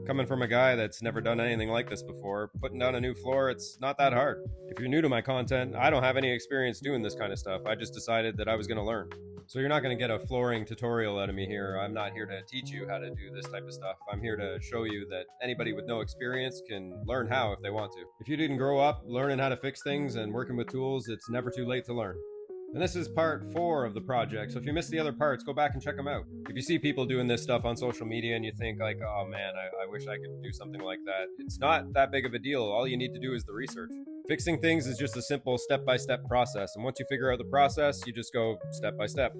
Coming from a guy that's never done anything like this before, putting down a new floor, it's not that hard. If you're new to my content, I don't have any experience doing this kind of stuff. I just decided that I was going to learn. So you're not going to get a flooring tutorial out of me here. I'm not here to teach you how to do this type of stuff. I'm here to show you that anybody with no experience can learn how if they want to. If you didn't grow up learning how to fix things and working with tools, it's never too late to learn. And this is part 4 of the project, so if you missed the other parts, go back and check them out. If you see people doing this stuff on social media and you think like, oh man, I wish I could do something like that, it's not that big of a deal. All you need to do is the research. Fixing things is just a simple step-by-step process, and once you figure out the process, you just go step by step.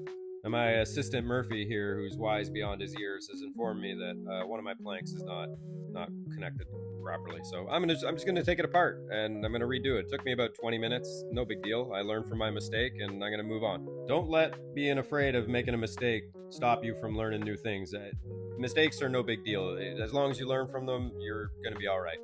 And my assistant Murphy here, who's wise beyond his years, has informed me that one of my planks is not connected properly. So I'm just gonna take it apart and I'm gonna redo it. It took me about 20 minutes, no big deal. I learned from my mistake and I'm gonna move on. Don't let being afraid of making a mistake stop you from learning new things. Mistakes are no big deal. As long as you learn from them, you're gonna be all right.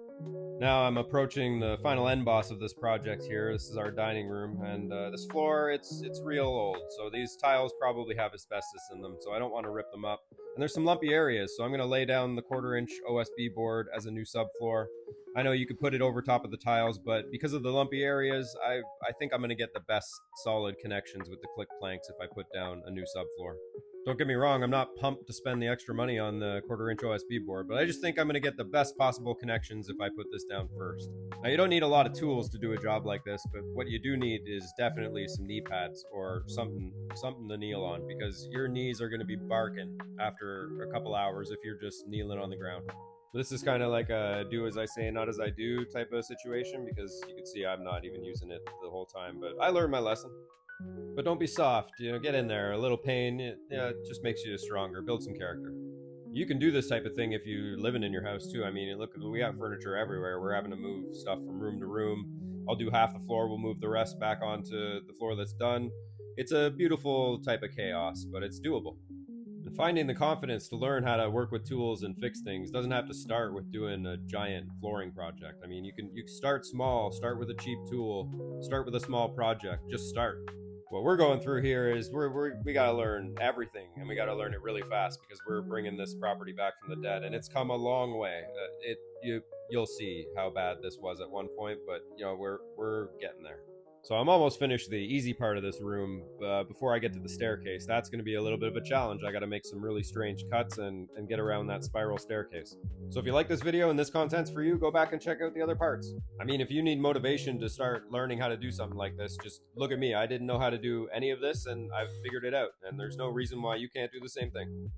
Now I'm approaching the final end boss of this project here. This is our dining room, and this floor, it's real old. So these tiles probably have asbestos in them, so I don't want to rip them up. And there's some lumpy areas, so I'm going to lay down the 1/4 inch OSB board as a new subfloor. I know you could put it over top of the tiles, but because of the lumpy areas, I think I'm going to get the best solid connections with the click planks if I put down a new subfloor. Don't get me wrong, I'm not pumped to spend the extra money on the 1/4 inch OSB board, but I just think I'm going to get the best possible connections if I put this down first. Now, you don't need a lot of tools to do a job like this, but what you do need is definitely some knee pads or something to kneel on, because your knees are going to be barking after a couple hours if you're just kneeling on the ground. This is kind of like a do as I say, not as I do type of situation, because you can see I'm not even using it the whole time, but I learned my lesson. But don't be soft, get in there. A little pain, it just makes you stronger, build some character. You can do this type of thing if you're living in your house too. I mean, look, we have furniture everywhere. We're having to move stuff from room to room. I'll do half the floor, we'll move the rest back onto the floor that's done. It's a beautiful type of chaos, but it's doable. And finding the confidence to learn how to work with tools and fix things doesn't have to start with doing a giant flooring project. I mean, you can start small, start with a cheap tool, start with a small project, just start. What we're going through here is we got to learn everything, and we got to learn it really fast because we're bringing this property back from the dead, and it's come a long way. You'll see how bad this was at one point, but we're getting there. So I'm almost finished the easy part of this room. Before I get to the staircase, that's going to be a little bit of a challenge. I got to make some really strange cuts and get around that spiral staircase. So if you like this video and this content's for you, go back and check out the other parts. I mean, if you need motivation to start learning how to do something like this, just look at me. I didn't know how to do any of this, and I've figured it out. And there's no reason why you can't do the same thing.